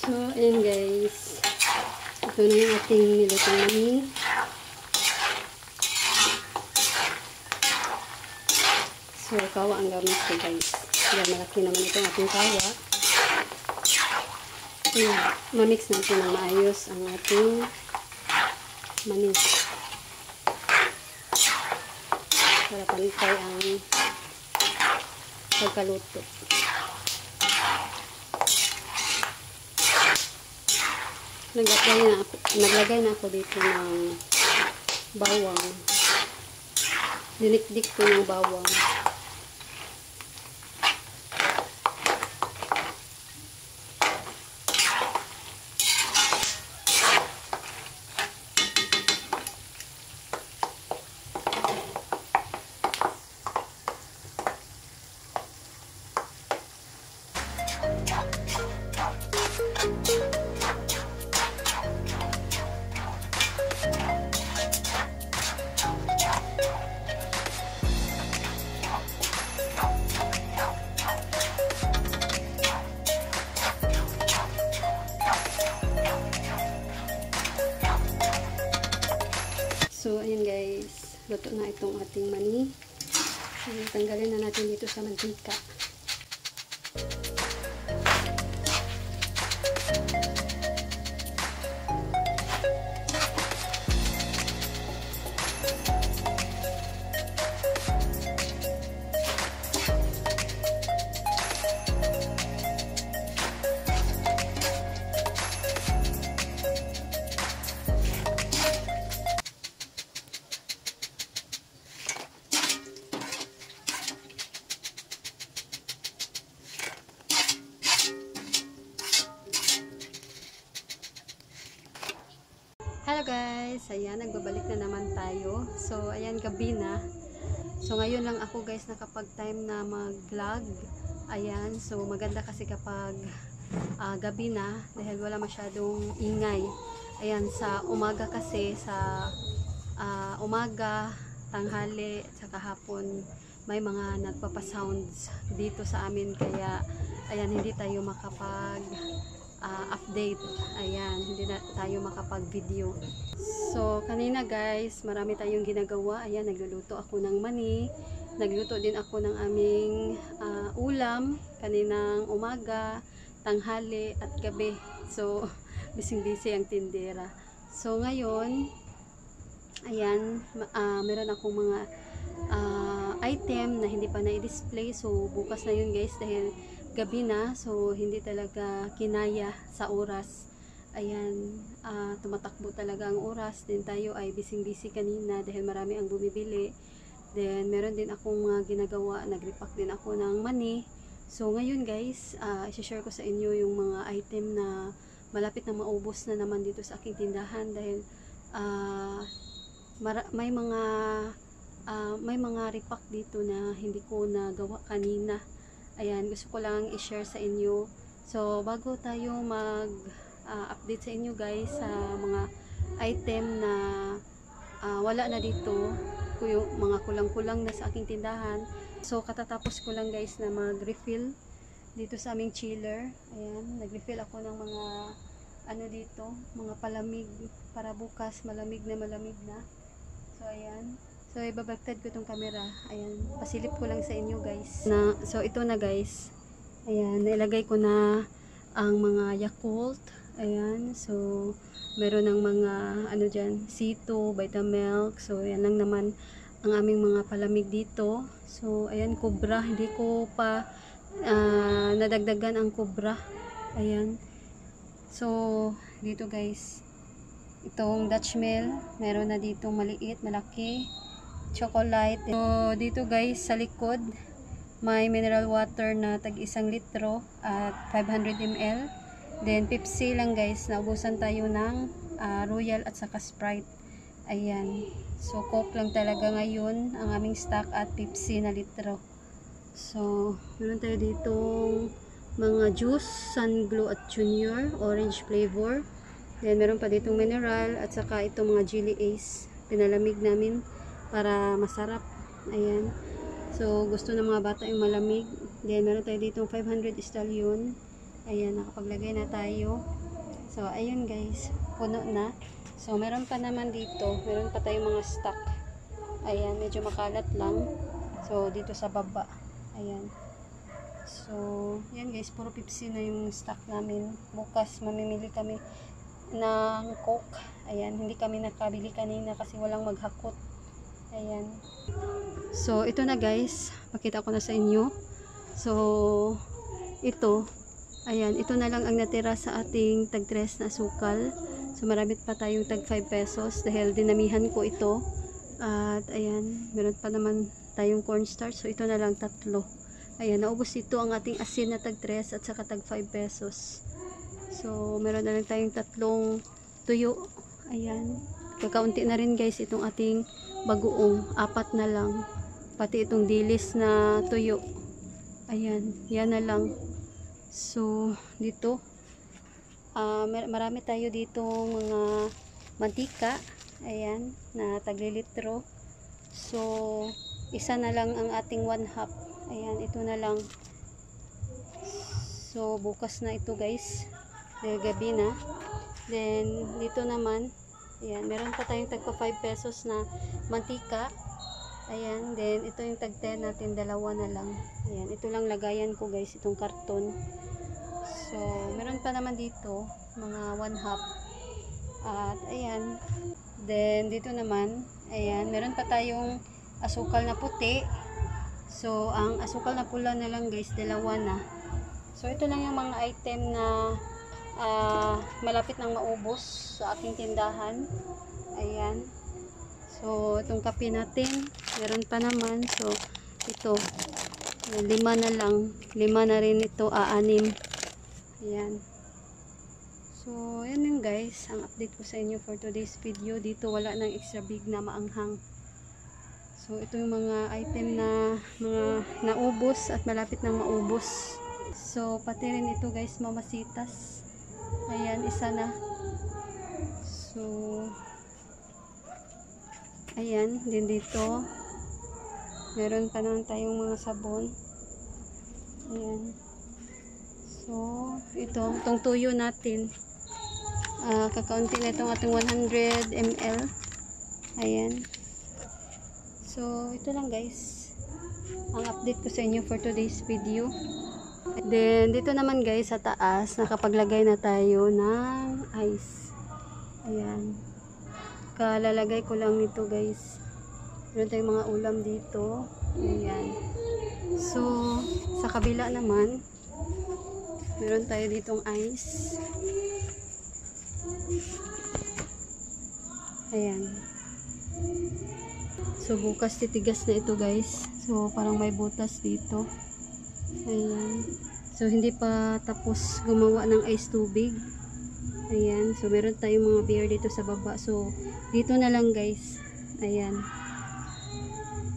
So, ayan guys. Ito na yung ating nilutong mani. So, kawa ang gamit ko guys. Kaya malaki naman itong ating kawa. Mamix natin ng maayos ang ating mani. Para pantay ang pagkaluto. Naglagay na ako dito ng bawang. Dinikdik ko ng bawang. So, ayan guys. Luto na itong ating mani. Tanggalin na natin dito sa mantika. Hello guys, ayan, nagbabalik na naman tayo. So, ayan, gabi na. So, ngayon lang ako guys nakapag time na mag-vlog. Ayan, so maganda kasi kapag gabi na dahil wala masyadong ingay. Ayan, sa umaga kasi, sa umaga, tanghali, at saka hapon, may mga nagpapasounds dito sa amin. Kaya, ayan, hindi tayo makapag update. Ayan, hindi na tayo makapag-video. So, kanina guys, marami tayong ginagawa. Ayan, nagluluto ako ng mani. Nagluto din ako ng aming ulam. Kaninang umaga, tanghali, at gabi. So, busy-busy ang tindera. So, ngayon, ayan, meron akong mga item na hindi pa na-display. So, bukas na yun guys dahil gabi na, so hindi talaga kinaya sa oras. Ayan, tumatakbo talaga ang oras. Then tayo ay busy kanina dahil marami ang bumibili. Then meron din akong mga ginagawa, nag-repack din ako ng mani. So ngayon guys, i-share ko sa inyo yung mga item na malapit na maubos na naman dito sa aking tindahan dahil may mga repack dito na hindi ko nagawa kanina. Ayan, gusto ko lang i-share sa inyo. So, bago tayo mag-update sa inyo guys sa mga item na wala na dito, yung mga kulang-kulang na sa aking tindahan. So, katatapos ko lang guys na mag-refill dito sa aming chiller. Ayan, nag-refill ako ng mga dito, mga palamig para bukas malamig na. So, ayan. So, ibabagtad ko itong camera. Ayan, pasilip ko lang sa inyo guys. So, ito na guys. Ayan, nailagay ko na ang mga Yakult. Ayan, so, meron ng mga, dyan, C2, Vitamilk. So, ayan lang naman ang aming mga palamig dito. So, ayan, Cobra. Hindi ko pa nadagdagan ang Cobra. Ayan. So, dito guys. Itong Dutch Mill. Meron na dito maliit, malaki. Chocolate. So, dito guys sa likod may mineral water na tag 1 litro at 500 ml. Then Pepsi lang guys, naubusan tayo ng Royal at saka Sprite. Ayan. So, Coke lang talaga ngayon ang aming stock at Pepsi na litro. So, meron tayo ditong mga juice, Sun Glow at Junior, orange flavor. Then meron pa ditong mineral at saka itong mga Jelly Ace. Pinalamig namin para masarap. Ayan. So, gusto ng mga bata yung malamig. Then, meron tayo ditong 500 Stallion. Ayan, nakapaglagay na tayo. So, ayun guys, puno na. So, meron pa naman dito. Meron pa tayong mga stock. Ayan, medyo makalat lang. So, dito sa baba. Ayan. So, yan guys, puro Pepsi na yung stock namin. Bukas, mamimili kami ng Coke. Ayan, hindi kami nakabili kanina kasi walang maghakot. Ayan. So, ito na guys. Pakita ko na sa inyo. So, ito. Ayan, ito na lang ang natira sa ating tag 3 na asukal. So, marami pa tayong tag 5 pesos dahil dinamihan ko ito. At, ayan, meron pa naman tayong cornstarch. So, ito na lang 3. Ayan, naubos ito ang ating asin na tag 3 at saka tag 5 pesos. So, meron na lang tayong 3 tuyo. Ayan. Kakaunti na rin guys itong ating bagoong. 4 na lang. Pati itong dilis na tuyo. Ayan, yan na lang. So, dito, marami tayo dito mga mantika. Ayan, na taglilitro. So, isa na lang ang ating 1/2. Ayan, ito na lang. So, bukas na ito guys. Dahil gabi na. Then, dito naman, ayan, meron pa tayong tagpa 5 pesos na mantika. Ayan, then ito yung tag 10 natin, 2 na lang. Ayan, ito lang lagayan ko guys, itong karton. So, meron pa naman dito, mga 1/2. At, ayan. Then, dito naman, ayan, meron pa tayong asukal na puti. So, ang asukal na pula na lang guys, 2 na. So, ito lang yung mga item na malapit nang maubos sa aking tindahan. Ayan. So, itong kape natin, meron pa naman. So, ito, 5 na lang. 5 na rin ito, 6. Ayan. So, yan yun guys, ang update ko sa inyo for today's video. Dito, wala nang extra big na maanghang. So, ito yung mga item na mga naubos at malapit nang maubos. So, pati rin ito guys, mamasitas. Ayan, isa na. So, ayan, din dito. Meron pa naman tayong mga sabon. Ayan. So, itong tuyo natin. Kakaunti na itong ating 100 ml. Ayan. So, ito lang guys. Ang update ko sa inyo for today's video. Then, dito naman guys sa taas, nakapaglagay na tayo ng ice. Ayan. Kalalagay ko lang nito guys. Meron tayong mga ulam dito. Ayan. So, sa kabila naman, meron tayo ditong ice. Ayan. So, bukas titigas na ito guys. So, parang may butas dito. Ayan. So, hindi pa tapos gumawa ng ice tubig. Ayan. So, meron tayong mga beer dito sa baba. So, dito na lang guys. Ayan.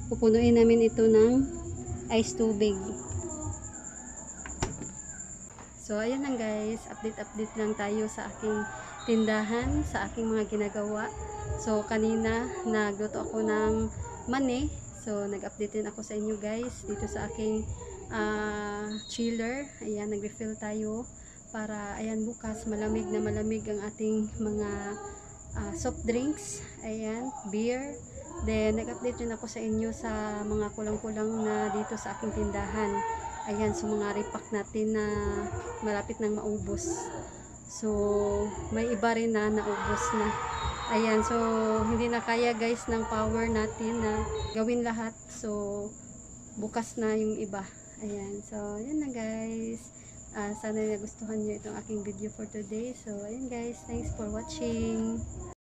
Pupunuin namin ito ng ice tubig. So, ayan lang guys. Update lang tayo sa aking tindahan, sa aking mga ginagawa. So, kanina, nagluto ako ng mani. So, nag-update din ako sa inyo guys. Dito sa aking chiller. Ayan, nag-refill tayo. Para, ayan, bukas, malamig na malamig ang ating mga soft drinks. Ayan, beer. Then, nag-update din ako sa inyo sa mga kulang-kulang na dito sa aking tindahan. Ayan, so mga repack natin na malapit nang maubos. So, may iba rin na naubos na. Ayan, so hindi na kaya guys ng power natin na gawin lahat. So, bukas na yung iba. Ayan, so yun na guys. Sana nagustuhan nyo itong aking video for today. So, ayan guys, thanks for watching.